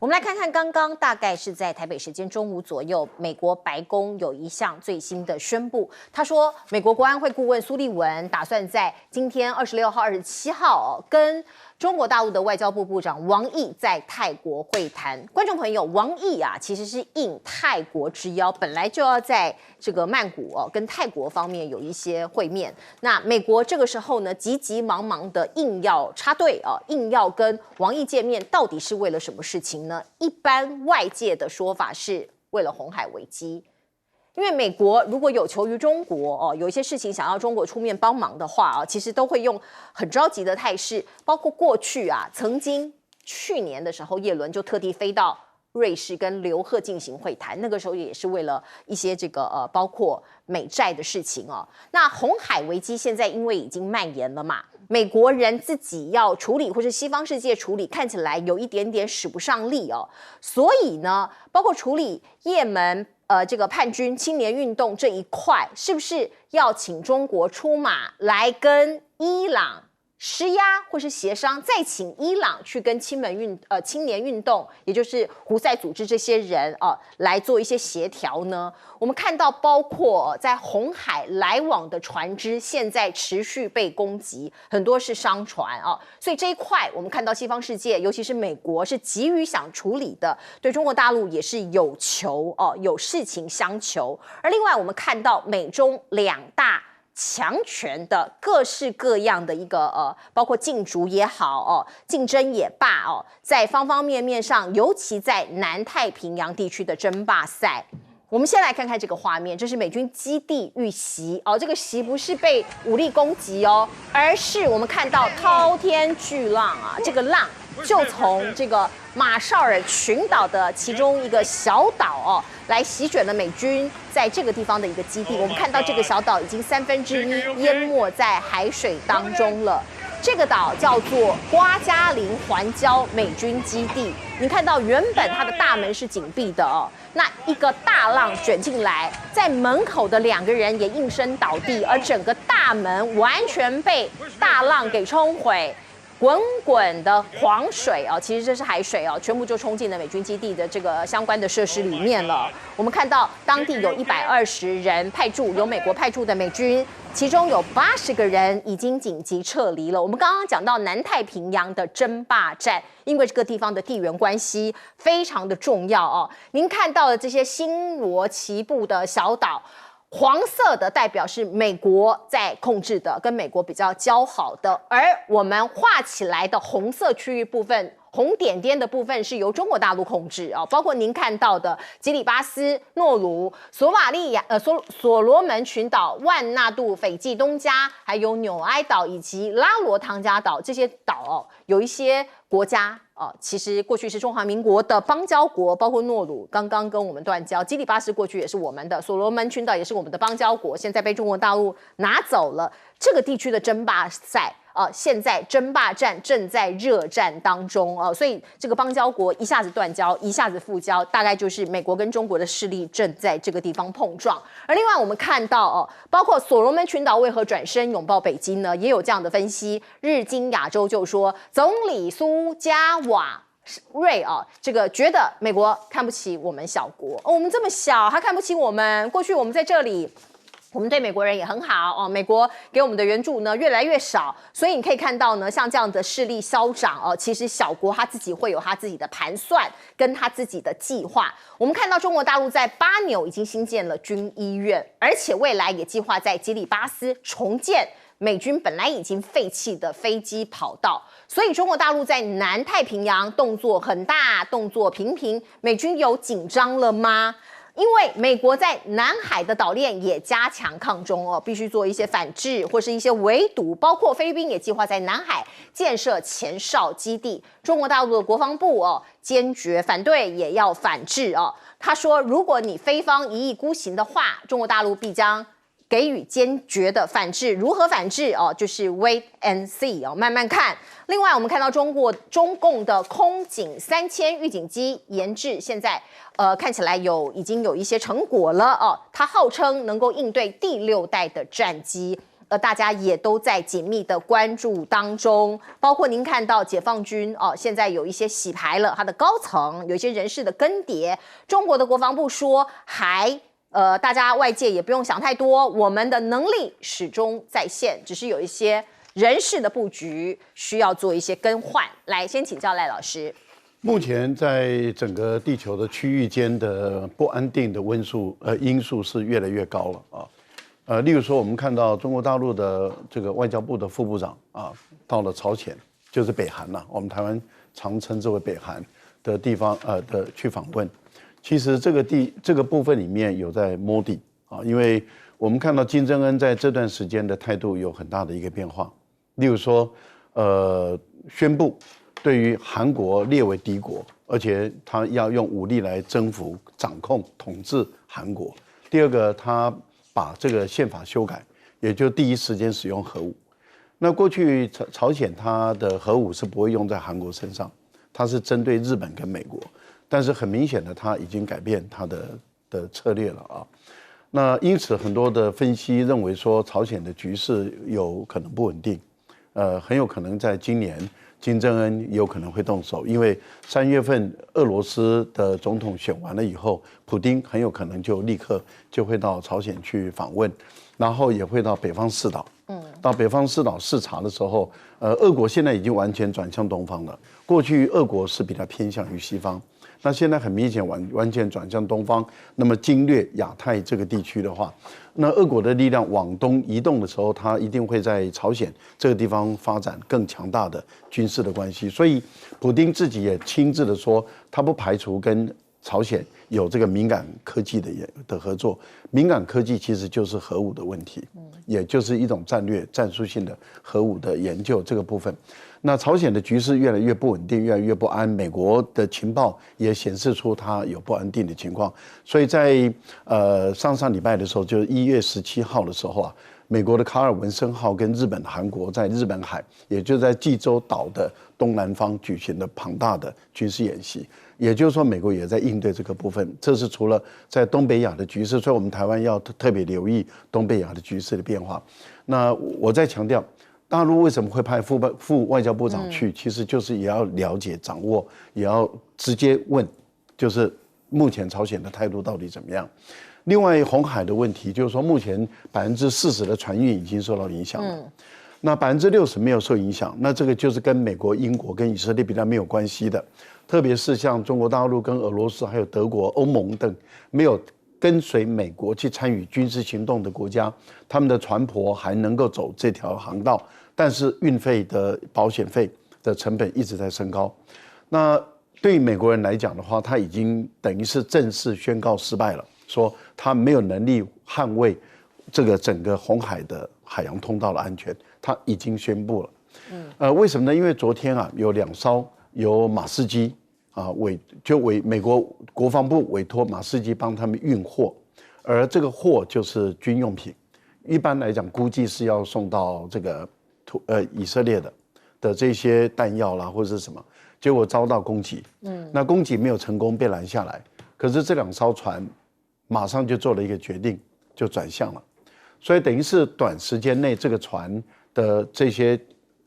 们来看看刚刚大概是在台北时间中午左右，美国白宫有一项最新的宣布，他说美国国安会顾问苏利文打算在今天26号、27号跟中国大陆的外交部部长王毅在泰国会谈。观众朋友，王毅啊，其实是应泰国之邀，本来就要在这个曼谷跟泰国方面有一些会面。那美国这个时候呢，急急忙忙的硬要插队硬要跟王毅见面，到底是为了什么事情呢？一般外界的说法是为了红海危机。因为美国如果有求于中国有一些事情想要中国出面帮忙的话其实都会用很着急的态势，包括过去曾经去年的时候，叶伦就特地飞到瑞士跟刘鹤进行会谈，那个时候也是为了一些这个包括美债的事情那红海危机现在因为已经蔓延了嘛，美国人自己要处理或是西方世界处理，看起来有一点点使不上力所以呢，包括处理也门这个叛军青年运动这一块，是不是要请中国出马来跟伊朗施压或是协商，再请伊朗去跟青年运动，也就是胡塞组织这些人来做一些协调呢？我们看到，包括在红海来往的船只，现在持续被攻击，很多是商船所以这一块我们看到西方世界，尤其是美国是急于想处理的，对中国大陆也是有求有事情相求。而另外我们看到美中两大强权的各式各样的一个包括竞逐也好竞争也罢在方方面面上，尤其在南太平洋地区的争霸赛。我们先来看看这个画面，这是美军基地遇袭这个袭不是被武力攻击而是我们看到滔天巨浪这个浪就从这个马绍尔群岛的其中一个小岛来席卷了美军在这个地方的一个基地。我们看到这个小岛已经1/3淹没在海水当中了。这个岛叫做瓜加林环礁美军基地。你看到原本它的大门是紧闭的那一个大浪卷进来，在门口的2个人也应声倒地，而整个大门完全被大浪给冲毁。滚滚的黄水其实这是海水全部就冲进了美军基地的这个相关的设施里面了。我们看到当地有120人派驻，有美国派驻的美军，其中有80个人已经紧急撤离了。我们刚刚讲到南太平洋的争霸战，因为这个地方的地缘关系非常的重要您看到的这些星罗棋布的小岛，黄色的代表是美国在控制的，跟美国比较交好的，而我们画起来的红色区域部分，红点点的部分是由中国大陆控制包括您看到的吉里巴斯、诺鲁、所罗门群岛、万纳杜、斐济、东加，还有纽埃岛以及拉罗汤加岛，这些岛有一些国家其实过去是中华民国的邦交国，包括诺鲁刚刚跟我们断交，基里巴斯过去也是我们的，所罗门群岛也是我们的邦交国，现在被中国大陆拿走了。这个地区的争霸赛现在争霸战正在热战当中所以这个邦交国一下子断交，一下子复交，大概就是美国跟中国的势力正在这个地方碰撞。而另外我们看到包括所罗门群岛为何转身拥抱北京呢？也有这样的分析。日经亚洲就说，总理苏加瓦瑞这个觉得美国看不起我们小国我们这么小，他看不起我们。过去我们在这里，我们对美国人也很好美国给我们的援助呢越来越少，所以你可以看到呢，像这样的势力消长其实小国他自己会有他自己的盘算跟他自己的计划。我们看到中国大陆在巴纽已经新建了军医院，而且未来也计划在吉里巴斯重建美军本来已经废弃的飞机跑道。所以中国大陆在南太平洋动作很大，动作频频，美军有紧张了吗？因为美国在南海的岛链也加强抗中必须做一些反制或是一些围堵，包括菲律宾也计划在南海建设前哨基地。中国大陆的国防部坚决反对，也要反制他说，如果你菲方一意孤行的话，中国大陆必将给予坚决的反制。如何反制就是 wait and see 慢慢看。另外我们看到中共的空警3000预警机研制，现在看起来已经有一些成果了它号称能够应对第6代的战机。大家也都在紧密的关注当中，包括您看到解放军现在有一些洗牌了，他的高层有一些人事的更迭。中国的国防部说大家外界也不用想太多，我们的能力始终在线，只是有一些人事的布局需要做一些更换。来，先请教赖老师。目前在整个地球的区域间的不安定的因素是越来越高了啊。例如说，我们看到中国大陆的这个外交部的副部长到了朝鲜，就是北韩了，我们台湾常称之为北韩的地方的去访问。其实这个部分里面有在摸底啊，因为我们看到金正恩在这段时间的态度有很大的一个变化。例如说，宣布对于韩国列为敌国，而且他要用武力来征服、掌控、统治韩国。第二个，他把这个宪法修改，也就第一时间使用核武。那过去朝鲜它的核武是不会用在韩国身上，它是针对日本跟美国。但是很明显的，它已经改变它的策略了啊。那因此很多的分析认为说，朝鲜的局势有可能不稳定，很有可能在今年金正恩有可能会动手，因为3月份俄罗斯的总统选完了以后，普丁很有可能就立刻就会到朝鲜去访问，然后也会到北方四岛。到北方四岛视察的时候，俄国现在已经完全转向东方了。过去俄国是比较偏向于西方，那现在很明显完全转向东方。那么侵略亚太这个地区的话，那俄国的力量往东移动的时候，它一定会在朝鲜这个地方发展更强大的军事的关系。所以，普丁自己也亲自的说，他不排除跟朝鲜有这个敏感科技的合作。敏感科技其实就是核武的问题，也就是一种战术性的核武的研究这个部分。那朝鲜的局势越来越不稳定，越来越不安，美国的情报也显示出它有不安定的情况。所以在上礼拜的时候，就是1月17号的时候啊，美国的卡尔文森号跟日本、韩国在日本海，也就在济州岛的东南方举行了庞大的军事演习。也就是说，美国也在应对这个部分。这是除了在东北亚的局势，所以我们台湾要特别留意东北亚的局势的变化。那我再强调，大陆为什么会派副外交部长去？其实就是也要了解、掌握，也要直接问，就是目前朝鲜的态度到底怎么样。另外，红海的问题就是说，目前40%的船运已经受到影响了。那60%没有受影响，那这个就是跟美国、英国跟以色列比较没有关系的，特别是像中国大陆跟俄罗斯还有德国、欧盟等没有跟随美国去参与军事行动的国家，他们的船舶还能够走这条航道，但是运费的保险费的成本一直在升高。那对于美国人来讲的话，他已经等于是正式宣告失败了，说他没有能力捍卫这个整个红海的海洋通道的安全。他已经宣布了，为什么呢？因为昨天有2艘由马士基美国国防部委托马士基帮他们运货，而这个货就是军用品，一般来讲估计是要送到这个以色列的这些弹药啦或者是什么，结果遭到攻击，那攻击没有成功被拦下来，可是这2艘船马上就做了一个决定，就转向了，所以等于是短时间内这个船的这些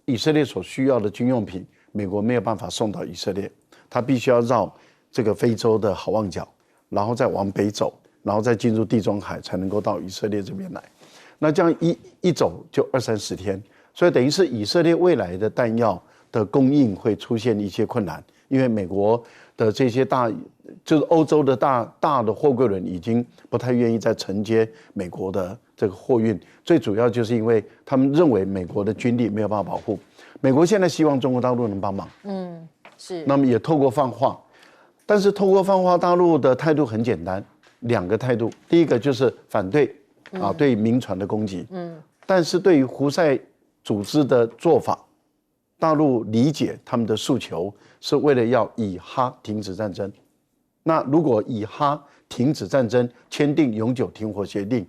以色列所需要的军用品，美国没有办法送到以色列，他必须要绕这个非洲的好望角，然后再往北走，然后再进入地中海，才能够到以色列这边来。那这样一走就20-30天，所以等于是以色列未来的弹药的供应会出现一些困难，因为美国的这些就是欧洲的大的货柜轮已经不太愿意再承接美国的这个货运，最主要就是因为他们认为美国的军力没有办法保护。美国现在希望中国大陆能帮忙，是。那么也透过放话，但是透过放话，大陆的态度很简单，2个态度，第一个就是反对对民船的攻击，但是对于胡塞组织的做法，大陆理解他们的诉求是为了要以哈停止战争。那如果以哈停止战争，签订永久停火协定，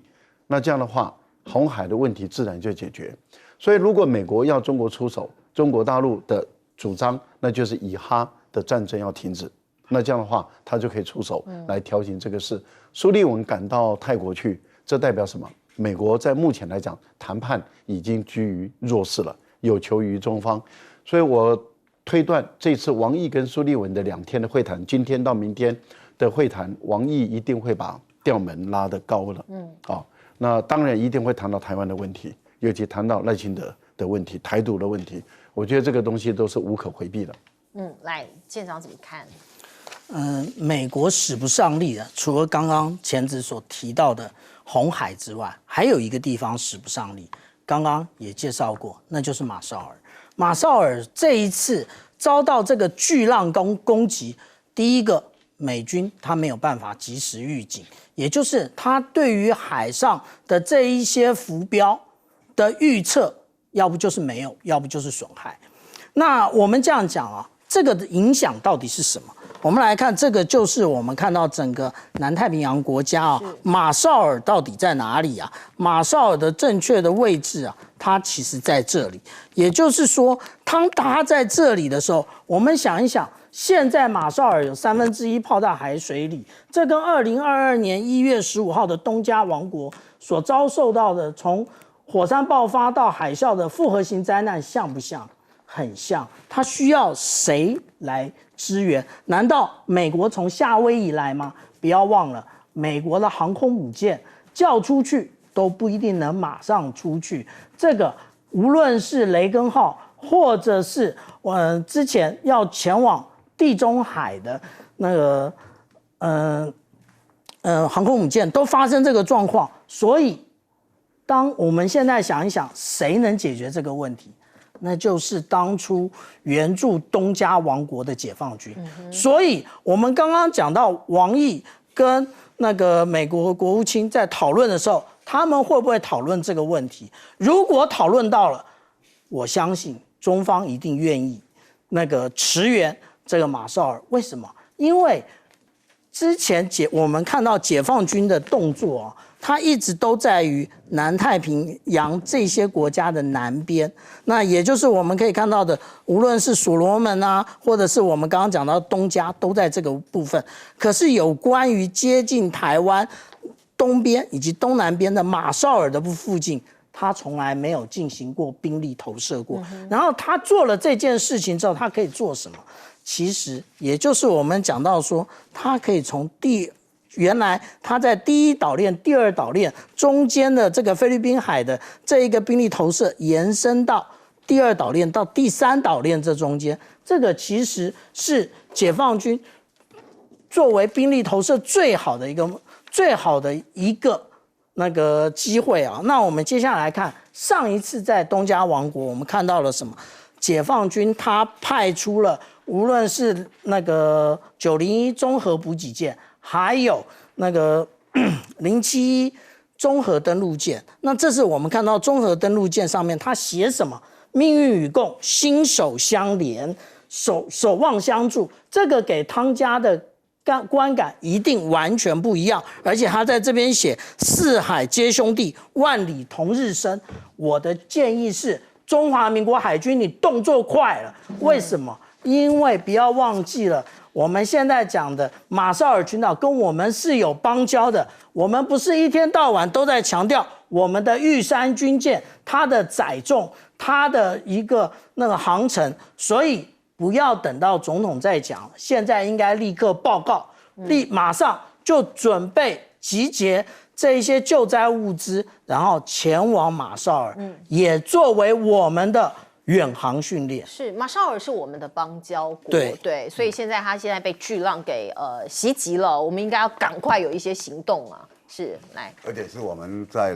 那这样的话，红海的问题自然就解决。所以，如果美国要中国出手，中国大陆的主张那就是以哈的战争要停止，那这样的话，他就可以出手来调停这个事。苏利文赶到泰国去，这代表什么？美国在目前来讲，谈判已经居于弱势了，有求于中方，所以我推断这次王毅跟苏利文的2天的会谈，今天到明天的会谈，王毅一定会把调门拉得高了。那当然一定会谈到台湾的问题，尤其谈到赖清德的问题、台独的问题，我觉得这个东西都是无可回避的。来，舰长怎么看？美国使不上力的，除了刚刚前子所提到的红海之外，还有一个地方使不上力，刚刚也介绍过，那就是马绍尔。马绍尔这一次遭到这个巨浪攻击，第一个，美军他没有办法及时预警，也就是他对于海上的这一些浮标的预测，要不就是没有，要不就是损害。那我们这样讲啊，这个的影响到底是什么？我们来看，这个就是我们看到整个南太平洋国家啊，马绍尔到底在哪里啊？马绍尔的正确的位置啊，它其实在这里。也就是说，当它在这里的时候，我们想一想，现在马绍尔有1/3泡在海水里，这跟2022年1月15号的东加王国所遭受到的从火山爆发到海啸的复合型灾难像不像？很像。它需要谁来支援？难道美国从夏威夷来吗？不要忘了，美国的航空母舰叫出去都不一定能马上出去。这个无论是雷根号，或者是之前要前往地中海的那个航空母舰，都发生这个状况。所以，当我们现在想一想，谁能解决这个问题？那就是当初援助东加王国的解放军。所以我们刚刚讲到王毅跟那个美国国务卿在讨论的时候，他们会不会讨论这个问题？如果讨论到了，我相信中方一定愿意那个驰援这个马绍尔。为什么？因为之前我们看到解放军的动作啊，它一直都在于南太平洋这些国家的南边，那也就是我们可以看到的，无论是所罗门啊，或者是我们刚刚讲到东加，都在这个部分。可是有关于接近台湾东边以及东南边的马绍尔的附近，他从来没有进行过兵力投射过。然后他做了这件事情之后，他可以做什么？其实也就是我们讲到说，他可以从原来他在第一岛链、第二岛链中间的这个菲律宾海的这一个兵力投射，延伸到第二岛链到第3岛链这中间，这个其实是解放军作为兵力投射最好的一个那个机会啊。那我们接下来看上一次在东加王国，我们看到了什么？解放军他派出了无论是那个901综合补给舰，还有那个071综合登陆舰。那这是我们看到综合登陆舰上面它写什么？命运与共，心手相连，守望相助。这个给汤家的观感一定完全不一样。而且他在这边写四海皆兄弟，万里同日生。我的建议是，中华民国海军你动作快了，为什么？因为不要忘记了，我们现在讲的马绍尔群岛跟我们是有邦交的，我们不是一天到晚都在强调我们的玉山军舰它的载重，它的一个那个航程，所以不要等到总统再讲，现在应该立刻报告，马上就准备集结这一些救灾物资，然后前往马绍尔，也作为我们的远航训练。是马绍尔是我们的邦交国，对，所以现在被巨浪给袭击了，我们应该要赶快有一些行动啊！是来，而且是我们在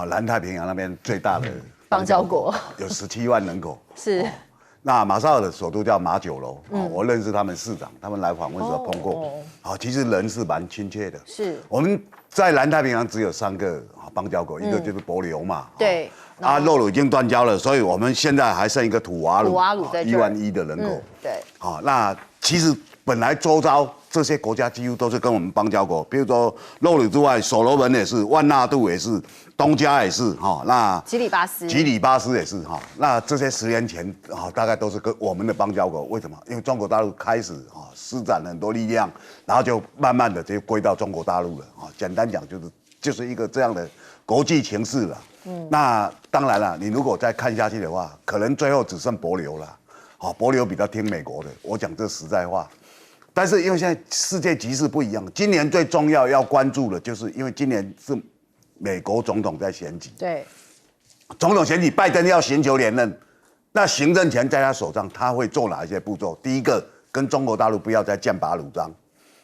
南太平洋那边最大的邦交国，有17万人口。是。那马绍尔的首都叫马九楼，我认识他们市长，他们来访问时候碰过。其实人是蛮亲切的。是。我们在南太平洋只有3个邦交国，一个就是帛琉嘛。对。诺鲁已经断交了，所以我们现在还剩一个土瓦鲁在这1万1的人口。对。那其实本来周遭这些国家几乎都是跟我们邦交国，比如说诺鲁之外，所罗门也是，万纳杜也是，东加也是，那吉里巴斯也是，那这些10年前大概都是跟我们的邦交国。为什么？因为中国大陆开始施展很多力量，然后就慢慢的就归到中国大陆了。简单讲就是一个这样的国际情势了。那当然了，你如果再看下去的话，可能最后只剩帛琉了。好，帛琉比较听美国的，我讲这实在话。但是因为现在世界局势不一样，今年最重要要关注的就是因为今年是美国总统在选举。对，总统选举，拜登要寻求连任，那行政权在他手上，他会做哪一些步骤？第一个，跟中国大陆不要再剑拔弩张。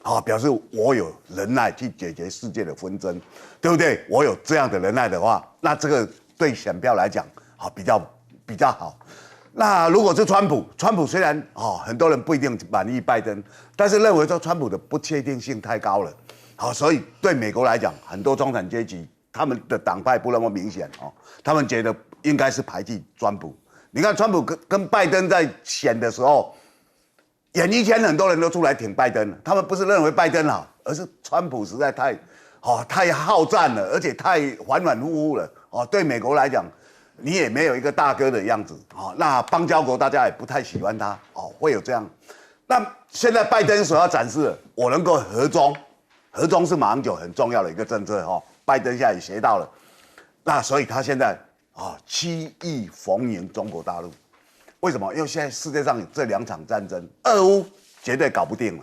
好，表示我有能耐去解决世界的纷争，对不对？我有这样的能耐的话，那这个对选票来讲，好比较好。那如果是川普虽然很多人不一定满意拜登，但是认为说川普的不确定性太高了，好，所以对美国来讲，很多中产阶级他们的党派不那么明显他们觉得应该是排挤川普。你看川普跟拜登在选的时候。演艺圈很多人都出来挺拜登，他们不是认为拜登好，而是川普实在太好战了，而且太反反复复了对美国来讲，你也没有一个大哥的样子那邦交国大家也不太喜欢他会有这样。那现在拜登所要展示的，我能够和中是马英九很重要的一个政策拜登现在也学到了，那所以他现在7亿逢迎中国大陆。为什么？因为现在世界上有这2场战争，俄乌绝对搞不定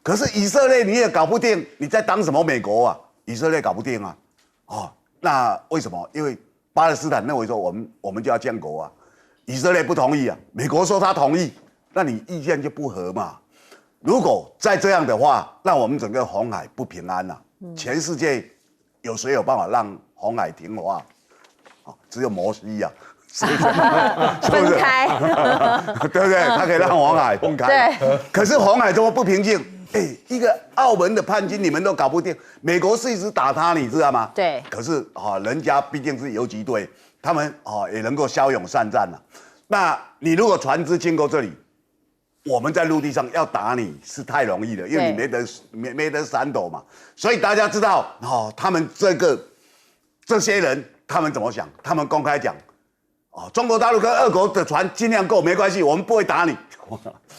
可是以色列你也搞不定，你在当什么美国啊？以色列搞不定那为什么？因为巴勒斯坦认为说我们就要建国以色列不同意美国说他同意，那你意见就不合嘛。如果再这样的话，那我们整个红海不平安全世界有谁有办法让红海停火只有摩西是不是？分开，对不对？它可以让红海分开。对。可是红海这么不平静，一个澳门的叛军你们都搞不定，美国是一直打他，你知道吗？对。可是人家毕竟是游击队，他们也能够骁勇善战那你如果船只经过这里，我们在陆地上要打你是太容易了，因为你没得闪躲嘛。所以大家知道他们这些人他们怎么想？他们公开讲。中国大陆跟俄国的船尽量够没关系，我们不会打你。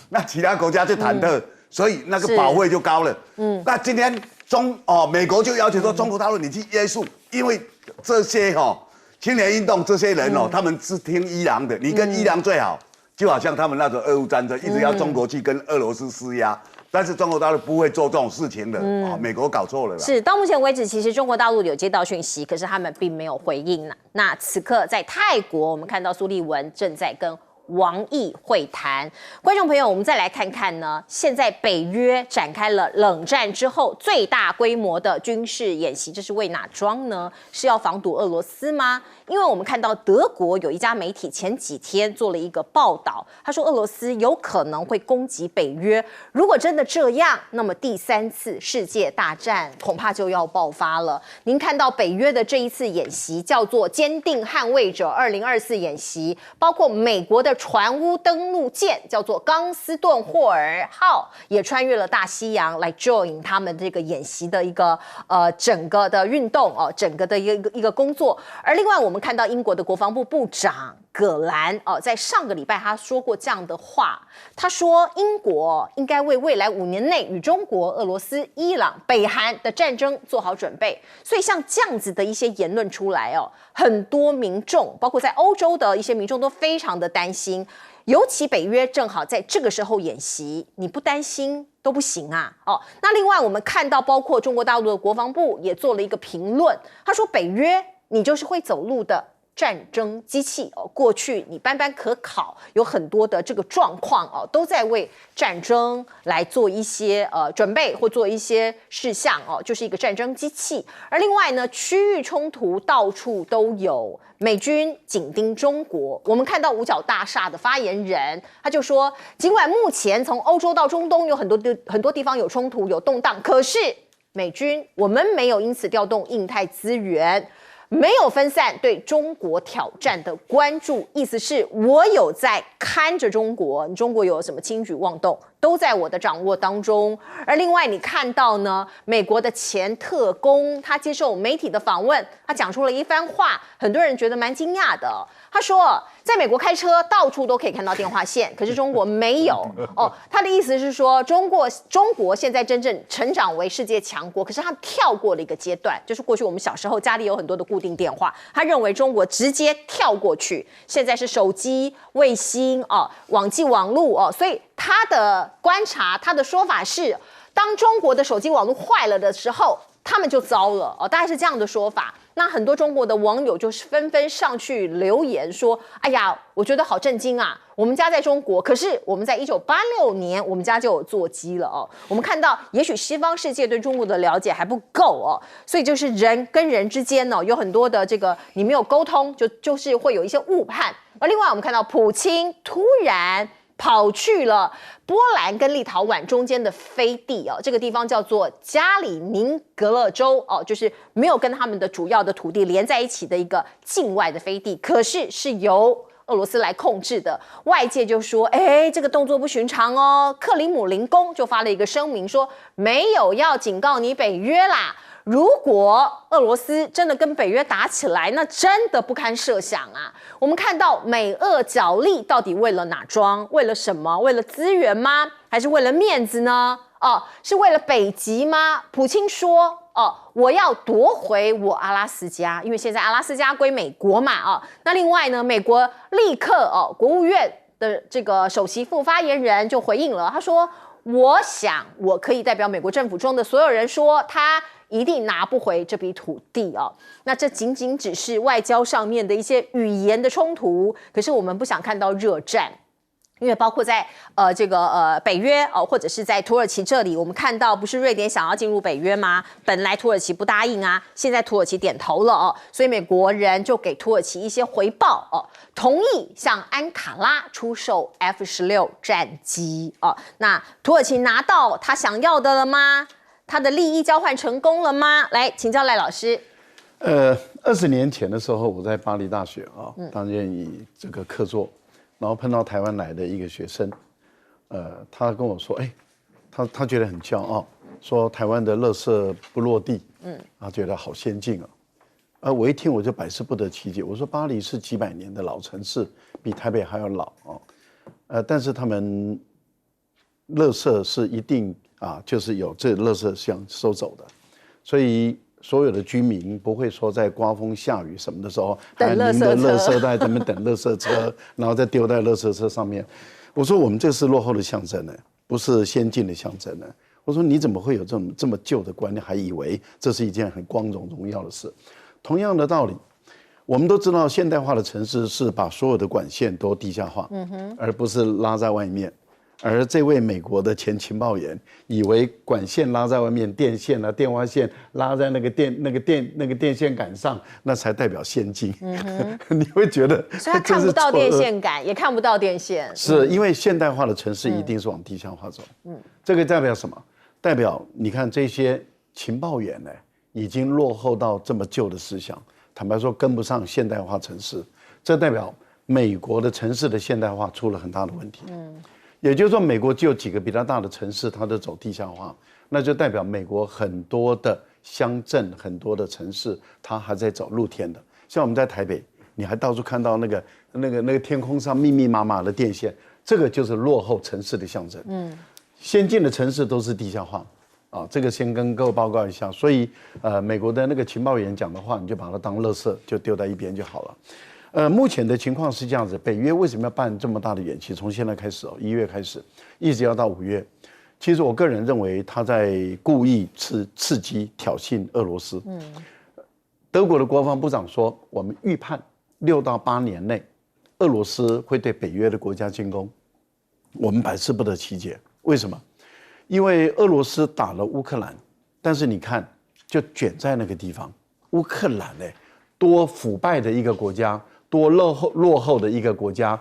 那其他国家就忐忑，所以那个保卫就高了。那今天美国就要求说中国大陆你去约束，因为这些青年运动这些人他们是听伊朗的，你跟伊朗最好，就好像他们那种俄乌战争一直要中国去跟俄罗斯施压。但是中国大陆不会做这种事情的美国搞错了啦。是，到目前为止，其实中国大陆有接到讯息，可是他们并没有回应那此刻在泰国，我们看到苏立文正在跟王毅会谈。观众朋友，我们再来看看呢，现在北约展开了冷战之后最大规模的军事演习，这是为哪桩呢？是要防堵俄罗斯吗？因为我们看到德国有一家媒体前几天做了一个报道，他说俄罗斯有可能会攻击北约。如果真的这样，那么第3次世界大战恐怕就要爆发了。您看到北约的这一次演习叫做“坚定捍卫者2024”演习，包括美国的船坞登陆舰叫做冈斯顿霍尔号，也穿越了大西洋来 join 他们这个演习的一个整个的运动整个的一个工作。而另外我们看到英国的国防部部长葛兰在上个礼拜他说过这样的话，他说英国应该为未来5年内与中国、俄罗斯、伊朗、北韩的战争做好准备。所以像这样子的一些言论出来很多民众包括在欧洲的一些民众都非常的担心，尤其北约正好在这个时候演习，你不担心都不行那另外我们看到包括中国大陆的国防部也做了一个评论，他说北约你就是会走路的战争机器过去你班班可考，有很多的这个状况都在为战争来做一些准备或做一些事项就是一个战争机器。而另外呢，区域冲突到处都有，美军紧盯中国。我们看到五角大厦的发言人他就说，尽管目前从欧洲到中东有很多地方有冲突有动荡，可是美军我们没有因此调动印太资源，没有分散对中国挑战的关注，意思是我有在看着中国，中国有什么轻举妄动都在我的掌握当中。而另外，你看到呢，美国的前特工他接受媒体的访问，他讲出了一番话，很多人觉得蛮惊讶的。他说，在美国开车到处都可以看到电话线，可是中国没有哦。他的意思是说，中国现在真正成长为世界强国，可是他跳过了一个阶段，就是过去我们小时候家里有很多的固定电话，他认为中国直接跳过去，现在是手机、卫星哦、网际网路哦，所以他的观察，他的说法是，当中国的手机网络坏了的时候，他们就糟了哦，大概是这样的说法。那很多中国的网友就是纷纷上去留言说：“哎呀，我觉得好震惊啊！我们家在中国，可是我们在1986年，我们家就有座机了哦。我们看到，也许西方世界对中国的了解还不够哦，所以就是人跟人之间呢，有很多的这个你没有沟通，就是会有一些误判。而另外，我们看到普京突然跑去了波兰跟立陶宛中间的飞地哦，这个地方叫做加里宁格勒州哦，就是没有跟他们的主要的土地连在一起的一个境外的飞地，可是是由俄罗斯来控制的。外界就说，哎，这个动作不寻常哦。克里姆林宫就发了一个声明说，没有要警告你北约啦。如果俄罗斯真的跟北约打起来，那真的不堪设想啊！我们看到美俄角力到底为了哪桩？为了什么？为了资源吗？还是为了面子呢？哦，是为了北极吗？普京说，哦，我要夺回我阿拉斯加，因为现在阿拉斯加归美国嘛，哦，那另外呢，美国立刻哦，国务院的这个首席副发言人就回应了，他说，我想我可以代表美国政府中的所有人说，他一定拿不回这笔土地哦。那这仅仅只是外交上面的一些语言的冲突，可是我们不想看到热战。因为包括在北约哦，或者是在土耳其这里，我们看到不是瑞典想要进入北约吗？本来土耳其不答应啊，现在土耳其点头了哦，所以美国人就给土耳其一些回报哦，同意向安卡拉出售 F-16战机哦。那土耳其拿到他想要的了吗？他的利益交换成功了吗？来请教赖老师。20年前的时候，我在巴黎大学啊担任以这个客座。然后碰到台湾来的一个学生，他跟我说，哎，他觉得很骄傲，说台湾的垃圾不落地，他觉得好先进啊。我一听我就百思不得其解，我说巴黎是几百年的老城市，比台北还要老但是他们垃圾是一定就是有这垃圾箱收走的，所以所有的居民不会说在刮风下雨什么的时候，还拎着垃圾在这边等垃圾车，然后再丢在垃圾车上面。我说我们这是落后的象征呢，不是先进的象征呢。我说你怎么会有这么旧的观念，还以为这是一件很光荣荣耀的事？同样的道理，我们都知道现代化的城市是把所有的管线都地下化，而不是拉在外面。而这位美国的前情报员以为管线拉在外面，电线啊、电话线拉在那个电线杆上，那才代表先进。你会觉得，所以他看不到电线杆，也看不到电线。是因为现代化的城市一定是往地下化走。这个代表什么？代表你看这些情报员呢，已经落后到这么旧的思想，坦白说跟不上现代化城市。这代表美国的城市的现代化出了很大的问题。也就是说，美国只有几个比较大的城市，它都走地下化，那就代表美国很多的乡镇、很多的城市，它还在走露天的。像我们在台北，你还到处看到那个天空上密密麻麻的电线，这个就是落后城市的象征。先进的城市都是地下化，这个先跟各位报告一下。所以，美国的那个情报员讲的话，你就把它当垃圾，就丢在一边就好了。目前的情况是这样子，北约为什么要办这么大的演习？从现在开始1月开始，一直要到5月。其实我个人认为，他在故意刺激、挑衅俄罗斯。德国的国防部长说，我们预判6到8年内，俄罗斯会对北约的国家进攻。我们百思不得其解，为什么？因为俄罗斯打了乌克兰，但是你看，就卷在那个地方，乌克兰多腐败的一个国家。多落后的一个国家，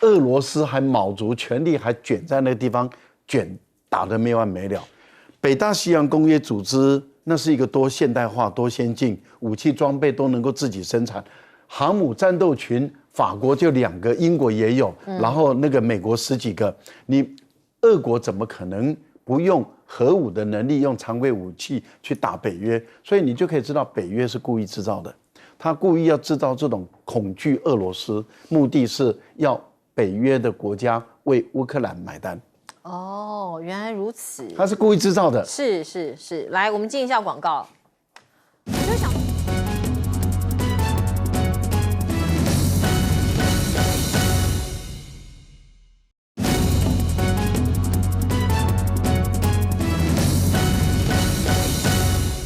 俄罗斯还卯足全力，还卷在那个地方打得没完没了。北大西洋公约组织那是一个多现代化、多先进，武器装备都能够自己生产。航母战斗群，法国就2个，英国也有，然后那个美国10几个。你俄国怎么可能不用核武的能力，用常规武器去打北约？所以你就可以知道，北约是故意制造的，他故意要制造这种恐惧俄罗斯，目的是要北约的国家为乌克兰买单。哦，原来如此，他是故意制造的。是，来，我们进一下广告。我就想。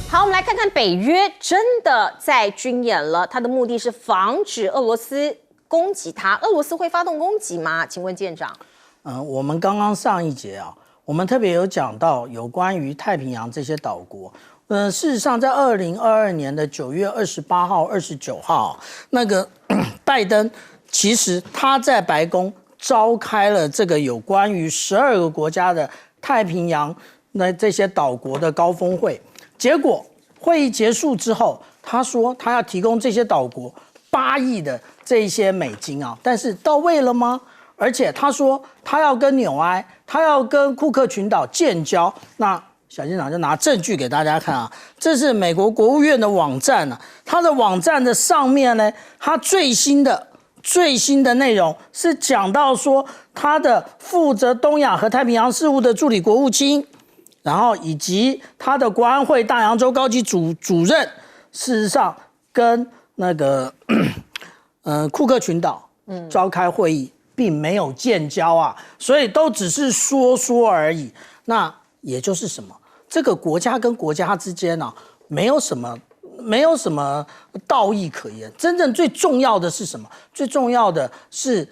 好，我们来看看北约真的在军演了，它的目的是防止俄罗斯攻击它。俄罗斯会发动攻击吗？请问舰长。我们刚刚上一节啊，我们特别有讲到有关于太平洋这些岛国。事实上，在2022年的9月28号、29号，那个拜登其实他在白宫召开了这个有关于12个国家的太平洋那这些岛国的高峰会。结果会议结束之后，他说他要提供这些岛国8亿的这些美金啊，但是到位了吗？而且他说他要跟纽埃，他要跟库克群岛建交。那小舰长就拿证据给大家看啊，这是美国国务院的网站啊，它的网站的上面呢，它最新的内容是讲到说，他的负责东亚和太平洋事务的助理国务卿，然后以及他的国安会大洋洲高级主任，事实上跟那个库克群岛召开会议，并没有建交啊，所以都只是说说而已。那也就是什么？这个国家跟国家之间啊，没有什么道义可言。真正最重要的是什么？最重要的是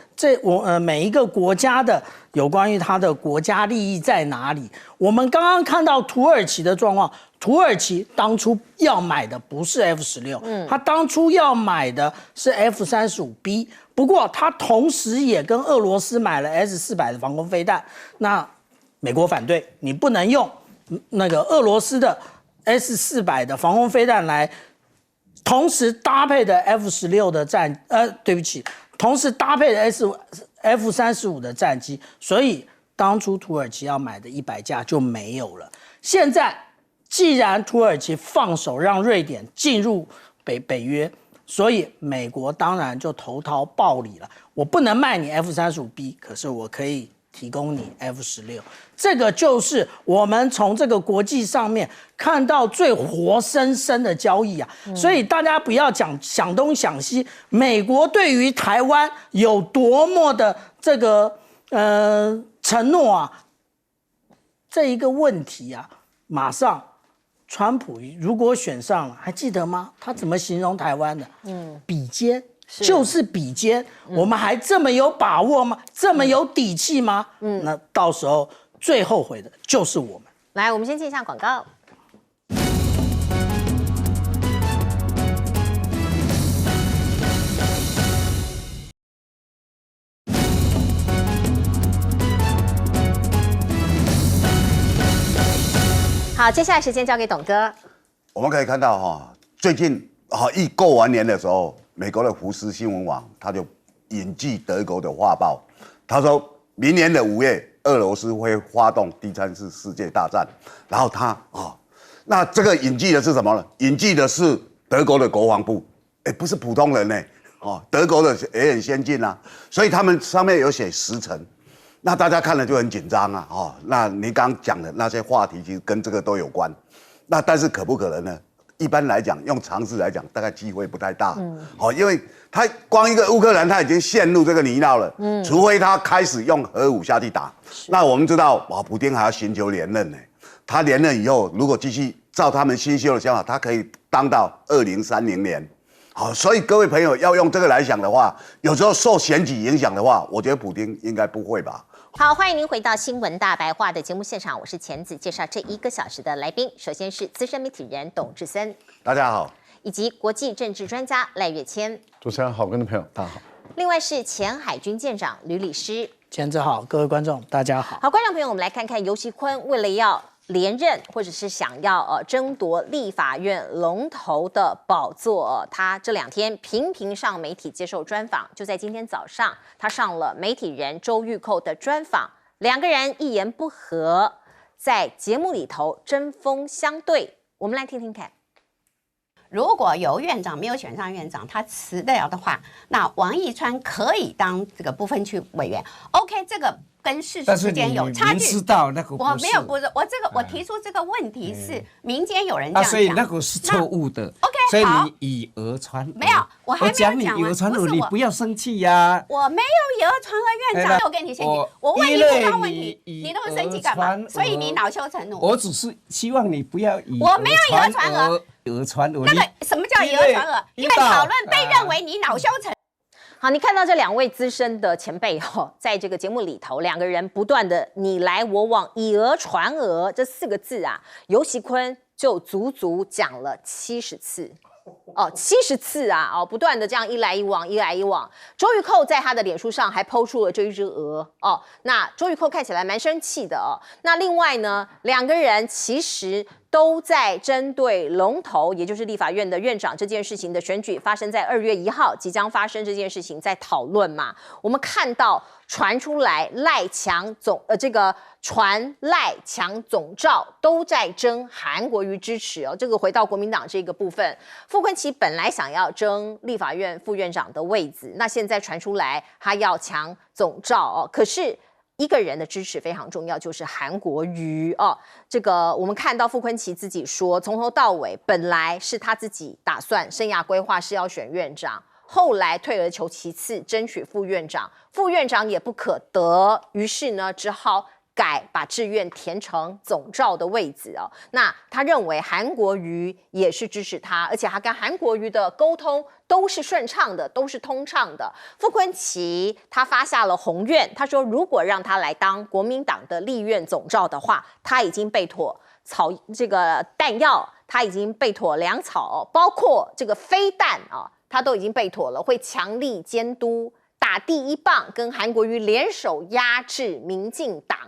每一个国家的有关于它的国家利益在哪里。我们刚刚看到土耳其的状况，土耳其当初要买的不是 F-16，他当初要买的是 F-35B， 不过他同时也跟俄罗斯买了 S-400的防空飞弹。那美国反对，你不能用那个俄罗斯的 S-400的防空飞弹来同时搭配的 F-16的同时搭配的 F-35的战机，所以当初土耳其要买的100架就没有了。现在既然土耳其放手让瑞典进入北约，所以美国当然就投桃报李了。我不能卖你 F-35B， 可是我可以提供你 F-16，这个就是我们从这个国际上面看到最活生生的交易啊！所以大家不要想东想西，美国对于台湾有多么的这个承诺啊，这一个问题啊，马上川普如果选上了，还记得吗？他怎么形容台湾的？比肩。就是比肩，我们还这么有把握吗？这么有底气吗？那到时候最后悔的就是我们。来，我们先进一下广告。好，接下来时间交给董哥。我们可以看到最近一过完年的时候，美国的福斯新闻网他就引据德国的画报，他说明年的5月，俄罗斯会发动第3次世界大战。然后那这个引据的是什么呢？引据的是德国的国防部，不是普通人呢，德国的也很先进啊，所以他们上面有写时程。那大家看了就很紧张啊，那你刚刚讲的那些话题其实跟这个都有关。那但是可不可能呢？一般来讲，用常识来讲，大概机会不太大。因为他光一个乌克兰，他已经陷入这个泥淖了。除非他开始用核武下去打。那我们知道，普丁还要寻求连任呢。他连任以后，如果继续照他们新修的想法，他可以当到2030年。所以各位朋友要用这个来想的话，有时候受选举影响的话，我觉得普丁应该不会吧。好，欢迎您回到新闻大白话的节目现场，我是钱子，介绍这1个小时的来宾。首先是资深媒体人董志森，大家好，以及国际政治专家赖岳谦，主持人好，观众朋友大家好。另外是前海军舰长吕礼诗，钱子好，各位观众大家好。好，观众朋友，我们来看看游锡堃为了要连任，或者是想要争夺立法院龙头的宝座，他这2天频频上媒体接受专访。就在今天早上，他上了媒体人周玉蔻的专访，两个人一言不合，在节目里头针锋相对。我们来听听看。如果有院长没有选上院长，他辞得了的话，那王义川可以当这个不分区委员。OK， 这个跟事实之间有差距。知道那个我没有，不是我提出这个问题是民间有人这样讲，所以那个是错误的。OK， 所以你以讹传讹。没有，我还没有讲完。以讹传讹，你不要生气呀。我没有以讹传讹，院长，我跟你先讲，我问你这个问题，你那么生气干嘛？所以你恼羞成怒。我只是希望你不要以我没有以讹传讹。讹传讹，那个什么叫以讹传讹？因为讨论被认为你恼羞成。好，你看到这两位资深的前辈在这个节目里头，两个人不断的你来我往、以讹传讹这4个字啊，游锡堃就足足讲了70次。70次啊！不断的这样一来一往，一来一往。周玉蔻在他的脸书上还抛出了这一只鹅那周玉蔻看起来蛮生气的那另外呢，两个人其实都在针对龙头，也就是立法院的院长这件事情的选举，发生在2月1号即将发生这件事情，在讨论嘛。我们看到传出来赖强传赖强总召都在争韩国瑜支持这个回到国民党这个部分，傅崐萁本来想要争立法院副院长的位置，那现在传出来他要强总召可是一个人的支持非常重要，就是韩国瑜这个我们看到傅崐萁自己说，从头到尾本来是他自己打算生涯规划是要选院长，后来退而求其次，争取副院长，副院长也不可得，于是呢只好把志愿填成总召的位置那他认为韩国瑜也是支持他，而且他跟韩国瑜的沟通都是顺畅的，都是通畅的。傅崐萁他发下了宏愿，他说如果让他来当国民党的立院总召的话，他已经备妥这个弹药，他已经备妥粮草包括这个飞弹他都已经备妥了，会强力监督，打第一棒，跟韩国瑜联手压制民进党。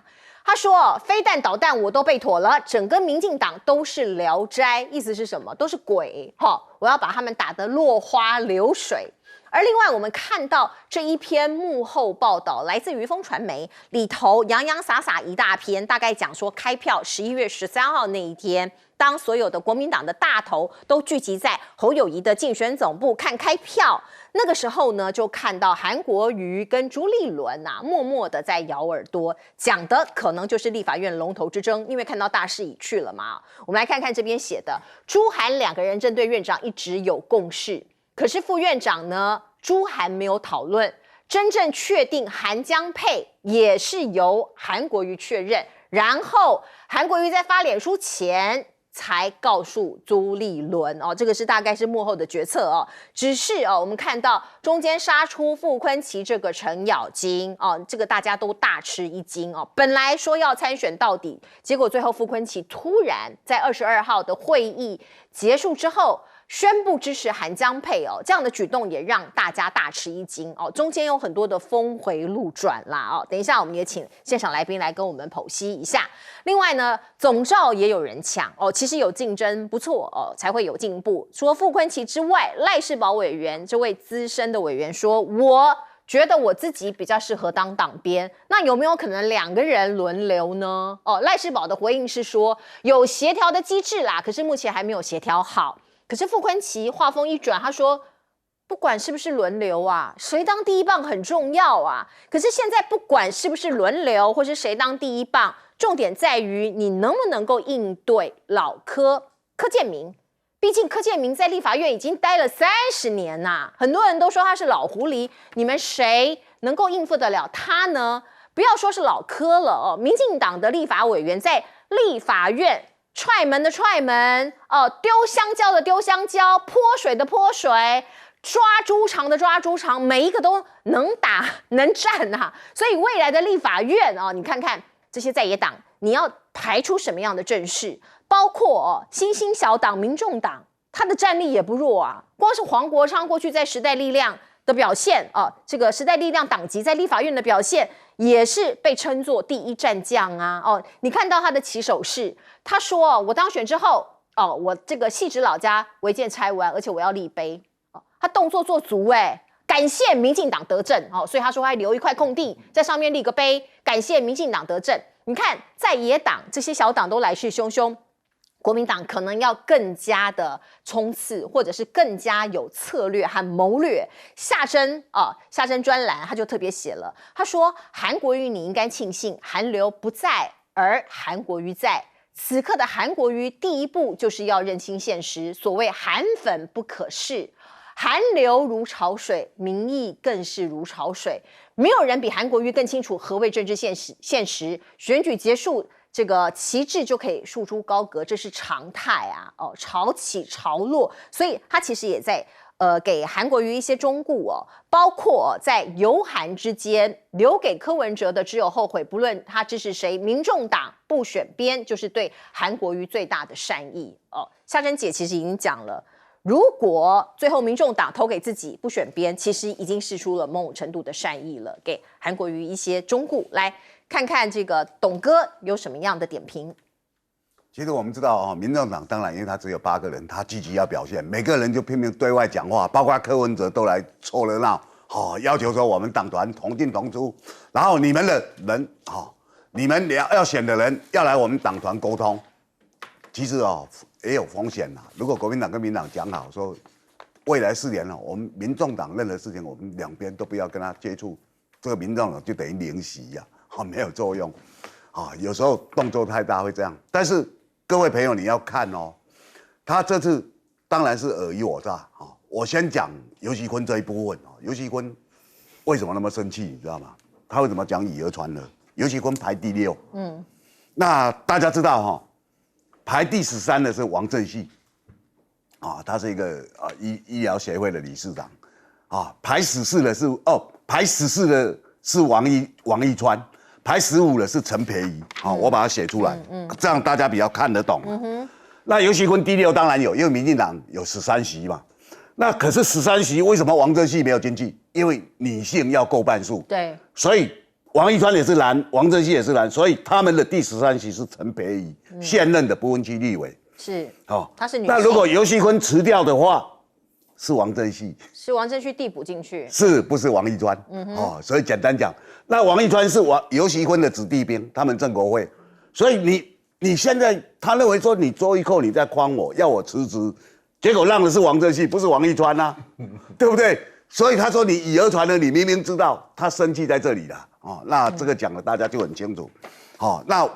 他说飞弹导弹我都备妥了，整个民进党都是聊斋，意思是什么？都是鬼我要把他们打得落花流水。而另外我们看到这一篇幕后报道来自于风传媒，里头洋洋洒洒一大篇，大概讲说开票11月13号那一天，当所有的国民党的大头都聚集在侯友宜的竞选总部看开票，那个时候呢，就看到韩国瑜跟朱立伦默默的在咬耳朵，讲的可能就是立法院龙头之争，因为看到大势已去了嘛。我们来看看这边写的，朱韩两个人针对院长一直有共识，可是副院长呢，朱韩没有讨论，真正确定韩江配也是由韩国瑜确认，然后韩国瑜在发脸书前才告诉朱立伦这个是大概是幕后的决策只是我们看到中间杀出傅崐萁这个程咬金这个大家都大吃一惊本来说要参选到底，结果最后傅崐萁突然在22号的会议结束之后宣布支持韩江配这样的举动也让大家大吃一惊中间有很多的峰回路转啦等一下我们也请现场来宾来跟我们剖析一下。另外呢，总召也有人抢其实有竞争不错才会有进步。除了傅崐萁之外，赖士葆委员这位资深的委员说，我觉得我自己比较适合当党鞭，那有没有可能两个人轮流呢？赖士葆的回应是说有协调的机制啦，可是目前还没有协调好。可是傅崐萁话锋一转，他说不管是不是轮流谁当第一棒很重要可是现在不管是不是轮流或是谁当第一棒，重点在于你能不能够应对老柯建铭。毕竟柯建铭在立法院已经待了30年很多人都说他是老狐狸，你们谁能够应付得了他呢？不要说是老柯了民进党的立法委员在立法院踹门的踹门丢香蕉的丢香蕉，泼水的泼水，抓猪肠的抓猪肠，每一个都能打能战所以未来的立法院你看看这些在野党，你要排出什么样的阵势？包括新兴小党民众党，他的战力也不弱光是黄国昌过去在时代力量的表现这个时代力量党籍在立法院的表现也是被称作第一战将你看到他的起手式，他说我当选之后我这个汐止老家违建拆完，而且我要立碑他动作做足感谢民进党得政所以他说还留一块空地在上面立个碑，感感谢民进党得政。你看，在野党这些小党都来势汹汹。国民党可能要更加的冲刺，或者是更加有策略和谋略。夏珍专栏他就特别写了，他说韩国瑜你应该庆幸韩流不在，而韩国瑜在。此刻的韩国瑜第一步就是要认清现实，所谓韩粉不可视，韩流如潮水，民意更是如潮水。没有人比韩国瑜更清楚何谓政治现实。选举结束。这个旗帜就可以束出高阁，这是常态啊！潮起潮落，所以他其实也在给韩国瑜一些忠告哦，包括在由韩之间留给柯文哲的只有后悔，不论他支持谁，民众党不选边，就是对韩国瑜最大的善意哦。夏珍姐其实已经讲了。如果最后民众党投给自己不选边，其实已经释出了某种程度的善意了，给韩国瑜一些忠告。来看看这个董哥有什么样的点评。其实我们知道民众党当然因为他只有8个人，他积极要表现，每个人就拼命对外讲话，包括柯文哲都来凑热闹，要求说我们党团同进同出，然后你们的人你们要选的人要来我们党团沟通。其实也有风险啦。如果国民党跟民党讲好说，未来4年我们民众党任何事情我们两边都不要跟他接触，这个民众党就等于零席呀，没有作用。有时候动作太大会这样。但是各位朋友你要看他这次当然是尔虞我诈我先讲游锡堃这一部分游锡堃为什么那么生气，你知道吗？他为什么讲以讹传讹？游锡堃排第6，那大家知道排第13的是王正旭，他是一个医疗协会的理事长，排14的是排14的是王一川，排15的是陈培仪，我把它写出来，这样大家比较看得懂。那游锡堃第6当然有，因为民进党有13席嘛。那可是13席，为什么王正旭没有进去？因为女性要够半数，对，所以王一川也是蓝，王正旭也是蓝，所以他们的第13席是陈培仪，现任的不分区立委。是，他是女性。那如果游锡堃辞掉的话，是王正旭，是王正旭递补进去，是不是王一川？所以简单讲，那王一川是游锡堃的子弟兵，他们正国会，所以你现在他认为说你周一蔻你在诓我，要我辞职，结果让的是王正旭，不是王一川啊，对不对？所以他说你以讹传讹，你明明知道，他生气在这里了那这个讲了大家就很清楚。那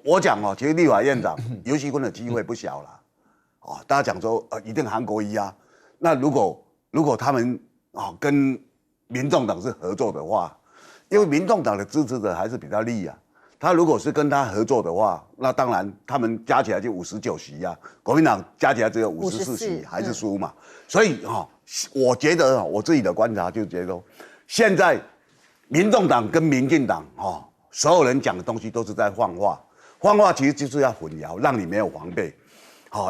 我讲其实立法院长游锡堃的机会不小了大家讲说一定韩国瑜啊，那如果他们跟民众党是合作的话，因为民众党的支持者还是比较利啊。他如果是跟他合作的话，那当然他们加起来就59席啊，国民党加起来只有54席，还是输嘛。所以我觉得我自己的观察就觉得，现在民众党跟民进党所有人讲的东西都是在放话，放话其实就是要混淆，让你没有防备。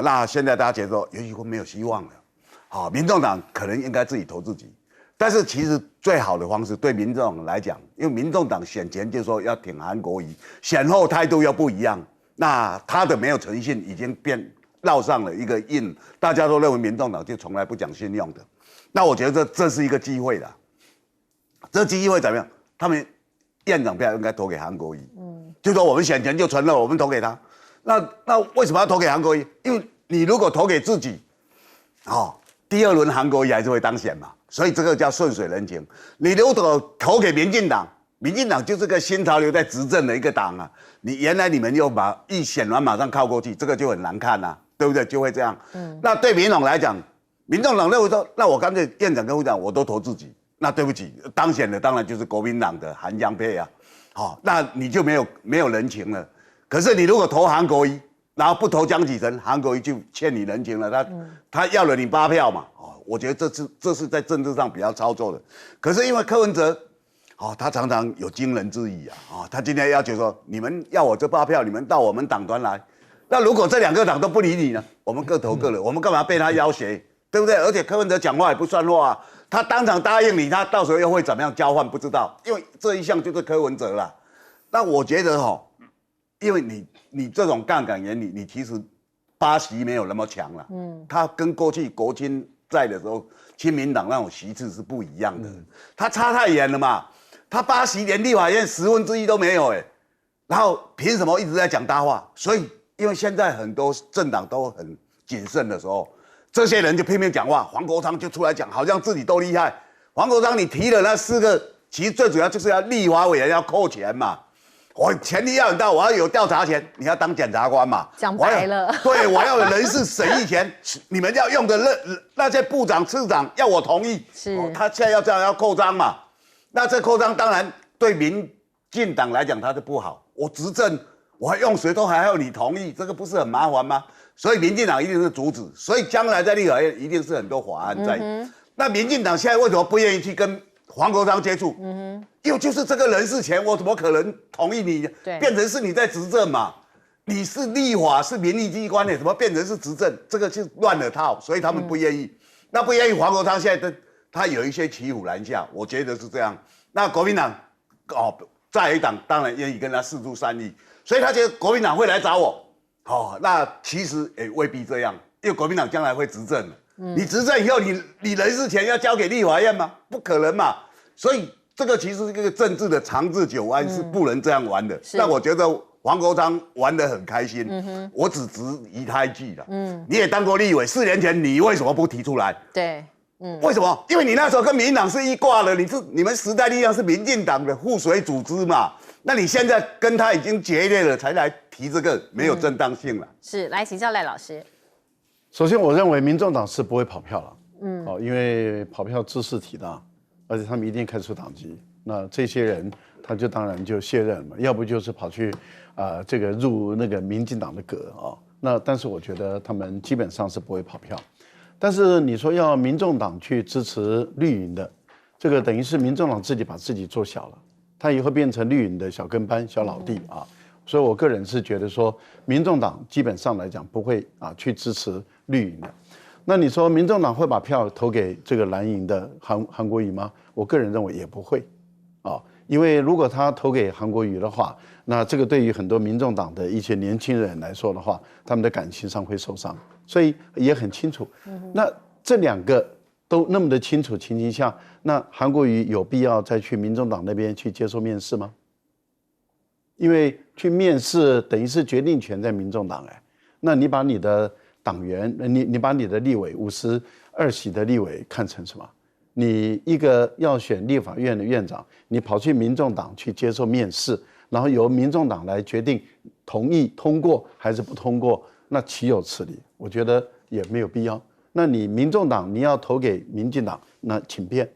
那现在大家觉得游锡堃没有希望了，民众党可能应该自己投自己。但是其实最好的方式对民众党来讲，因为民众党选前就说要挺韩国瑜，选后态度又不一样，那他的没有诚信已经烙上了一个印，大家都认为民众党就从来不讲信用的。那我觉得这是一个机会啦，这机会怎么样？他们院长票应该投给韩国瑜，就说我们选前就承诺我们投给他，那为什么要投给韩国瑜？因为你如果投给自己，第2轮韩国瑜还是会当选嘛。所以这个叫顺水人情。你如果投给民进党，民进党就是个新潮流在执政的一个党啊。原来你们又一选完马上靠过去，这个就很难看啊，对不对？就会这样。那对民众来讲，民众党认为说，那我干脆院长跟副长我都投自己。那对不起，当选的当然就是国民党的韩江配啊。那你就没有人情了。可是你如果投韩国瑜，然后不投江启臣，韩国瑜就欠你人情了。他要了你8票嘛。我觉得这是在政治上比较操作的，可是因为柯文哲，他常常有惊人之语他今天要求说，你们要我这8票，你们到我们党团来，那如果这2个党都不理你呢，我们各投各的，我们干嘛被他要挟，对不对？而且柯文哲讲话也不算话他当场答应你，他到时候又会怎么样交换不知道，因为这一项就是柯文哲啦。那我觉得因为你这种杠杆原理，你其实8席没有那么强了，他跟过去国亲在的时候，亲民党那种席次是不一样的，他差太远了嘛。他8席连立法院1/10都没有，然后凭什么一直在讲大话？所以，因为现在很多政党都很谨慎的时候，这些人就拼命讲话，黄国昌就出来讲，好像自己都厉害。黄国昌，你提了那4个，其实最主要就是要立法委员要扣钱嘛。我权力要很大，我要有调查权，你要当检察官嘛。讲白了，对，我要有人事审议权，你们要用的那些部长、次长要我同意。是，他现在要这样要扣章嘛？那这扣章当然对民进党来讲他是不好。我执政，我还用谁都还要你同意，这个不是很麻烦吗？所以民进党一定是阻止，所以将来在立法院一定是很多法案在。那民进党现在为什么不愿意去跟黄国昌接触？因为就是这个人事权，我怎么可能同意你？变成是你在执政嘛？你是立法是民意机关的，怎么变成是执政？这个就乱了套，所以他们不愿意。那不愿意，黄国昌现在他有一些骑虎难下，我觉得是这样。那国民党在野党当然愿意跟他4出3议，所以他觉得国民党会来找我。那其实也未必这样，因为国民党将来会执政了。你执政以后，你人事权要交给立法院吗？不可能嘛。所以这个其实是一个政治的长治久安，是不能这样玩的。那我觉得黄国昌玩得很开心。我只质疑他一句了。你也当过立委，4年前你为什么不提出来？对。为什么？因为你那时候跟民进党是一挂的，你们时代力量是民进党的附属组织嘛？那你现在跟他已经决裂了，才来提这个，没有正当性了。是，来请教赖老师。首先，我认为民众党是不会跑票了，因为跑票茲事体大，而且他们一定开除党籍。那这些人，他就当然就卸任了，要不就是跑去这个入那个民进党的阁啊。那但是我觉得他们基本上是不会跑票。但是你说要民众党去支持绿营的，这个等于是民众党自己把自己做小了，他以后变成绿营的小跟班、小老弟啊。所以我个人是觉得说，民众党基本上来讲不会去支持绿营的。那你说民众党会把票投给这个蓝营的韩国瑜吗？我个人认为也不会因为如果他投给韩国瑜的话，那这个对于很多民众党的一些年轻人来说的话，他们的感情上会受伤，所以也很清楚。那这2个都那么的清楚情形下，那韩国瑜有必要再去民众党那边去接受面试吗？因为去面试等于是决定权在民众党那你把你的党员，你把你的立委52席的立委看成什么？你一个要选立法院的院长，你跑去民众党去接受面试，然后由民众党来决定同意通过还是不通过，那岂有此理？我觉得也没有必要。那你民众党你要投给民进党，那请便，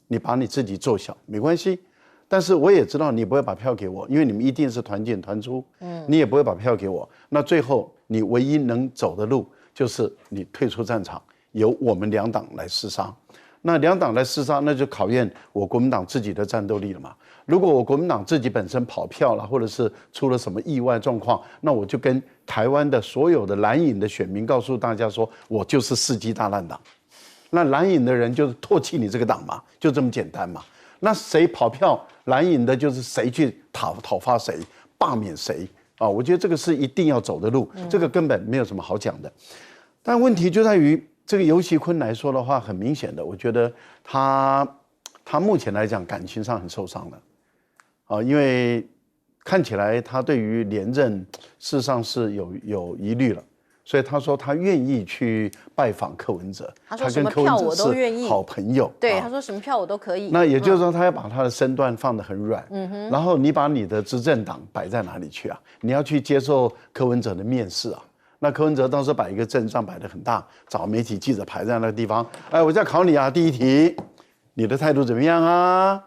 你把你自己做小没关系。但是我也知道你不会把票给我，因为你们一定是团进团出，你也不会把票给我。那最后你唯一能走的路就是你退出战场，由我们2党来厮杀。那2党来厮杀，那就考验我国民党自己的战斗力了嘛。如果我国民党自己本身跑票了，或者是出了什么意外状况，那我就跟台湾的所有的蓝营的选民告诉大家说，我就是世纪大烂党。那蓝营的人就是唾弃你这个党嘛，就这么简单嘛。那谁跑票蓝营的，就是谁去讨伐谁，罢免谁我觉得这个是一定要走的路，这个根本没有什么好讲的。但问题就在于这个游锡堃来说的话，很明显的，我觉得他目前来讲感情上很受伤了因为看起来他对于连任事实上是有疑虑了。所以他说他愿意去拜访柯文哲，他说什么票我都愿意，好朋友。对，他说什么票我都可以。那也就是说，他要把他的身段放得很软。然后你把你的执政党摆在哪里去啊？你要去接受柯文哲的面试啊？那柯文哲当时把一个阵仗摆得很大，找媒体记者排在那个地方。我在考你啊，第一题，你的态度怎么样啊？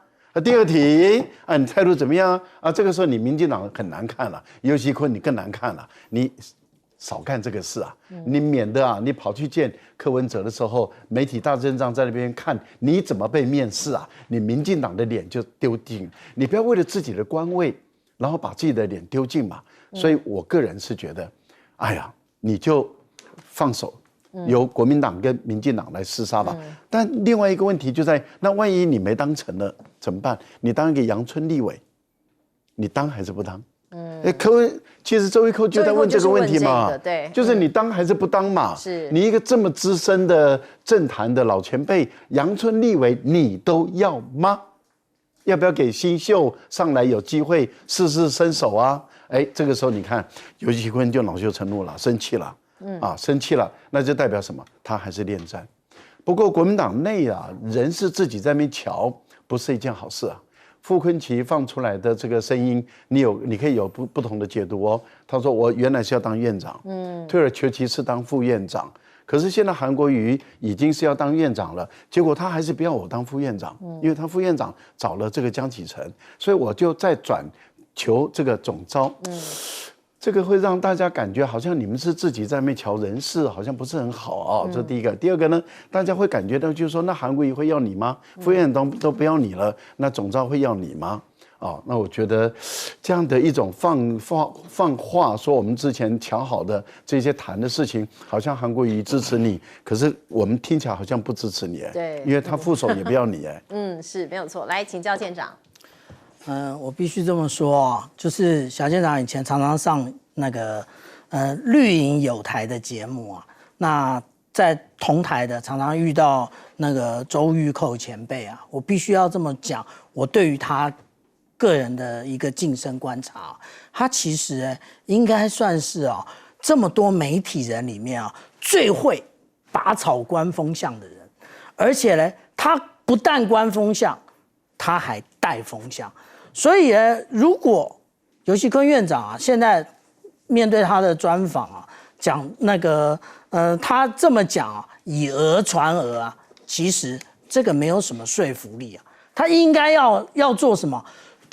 第2题你态度怎么样啊？这个时候你民进党很难看了，游锡堃你更难看了，你少干这个事啊！你免得你跑去见柯文哲的时候，媒体大阵仗在那边看你怎么被面试啊！你民进党的脸就丢尽，你不要为了自己的官位，然后把自己的脸丢尽嘛。所以我个人是觉得，你就放手，由国民党跟民进党来厮杀吧。但另外一个问题就在，那万一你没当成了怎么办？你当一个阳春立委，你当还是不当？其实周玉蔻就在问这个问题嘛，对，就是你当还是不当嘛？是你一个这么资深的政坛的老前辈，阳春立委你都要吗？要不要给新秀上来有机会试试身手啊？哎，这个时候你看游锡堃就恼羞成怒了，生气了，生气了，那就代表什么？他还是恋战。不过国民党内啊，人是自己在那边瞧，不是一件好事啊。傅崐萁放出来的这个声音，你可以有不同的解读哦。他说我原来是要当院长，退而求其次当副院长，可是现在韩国瑜已经是要当院长了，结果他还是不要我当副院长，因为他副院长找了这个江启臣，所以我就再转求这个总召。这个会让大家感觉好像你们是自己在那边瞧人事，好像不是很好啊。这第一个，第二个呢，大家会感觉到就是说，那韩国瑜会要你吗？副院长都不要你了，那总召会要你吗？那我觉得这样的一种放话说我们之前瞧好的这些谈的事情，好像韩国瑜支持你，可是我们听起来好像不支持你，对，因为他副手也不要你，是没有错。来，请教舰长。我必须这么说就是小舰长以前常常上那个绿营友台的节目啊，那在同台的常常遇到那个周玉蔻前辈啊，我必须要这么讲，我对于他个人的一个晋升观察，他其实应该算是这么多媒体人里面最会拔草观风向的人，而且呢，他不但观风向，他还带风向。所以呢，如果游锡堃院长现在面对他的专访讲那个他这么讲以讹传讹其实这个没有什么说服力他应该要做什么？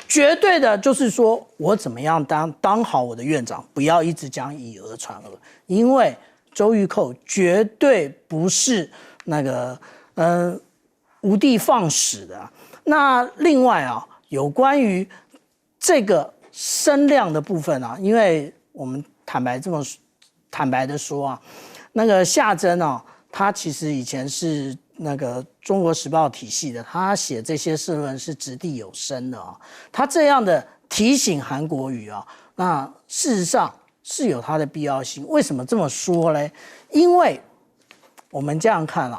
绝对的就是说我怎么样当好我的院长，不要一直讲以讹传讹，因为周玉蔻绝对不是那个无的放矢的。那另外有关于这个声量的部分因为我们坦白的说那个夏珍他其实以前是那个中国时报体系的，他写这些社论是掷地有声的他这样的提醒韩国瑜那事实上是有它的必要性。为什么这么说呢？因为我们这样看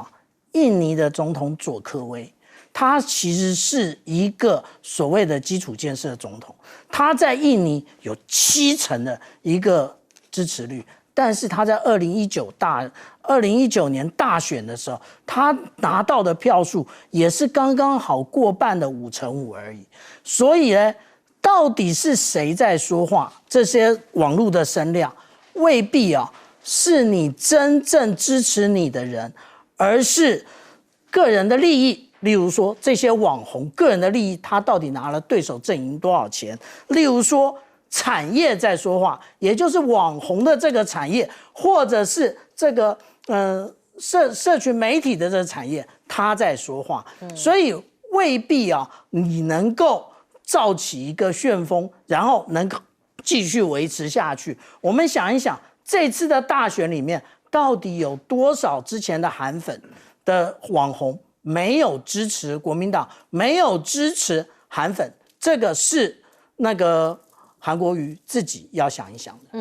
印尼的总统佐科威，他其实是一个所谓的基础建设总统，他在印尼有70%的一个支持率，但是他在2019年大选的时候，他拿到的票数也是刚刚好过半的5%而已。所以呢，到底是谁在说话？这些网络的声量未必是你真正支持你的人，而是个人的利益。例如说这些网红个人的利益，他到底拿了对手阵营多少钱？例如说产业在说话，也就是网红的这个产业，或者是这个社群媒体的这个产业，他在说话，所以未必你能够造起一个旋风，然后能够继续维持下去。我们想一想，这次的大选里面，到底有多少之前的韩粉的网红没有支持国民党，没有支持韩粉？这个是那个韩国瑜自己要想一想的。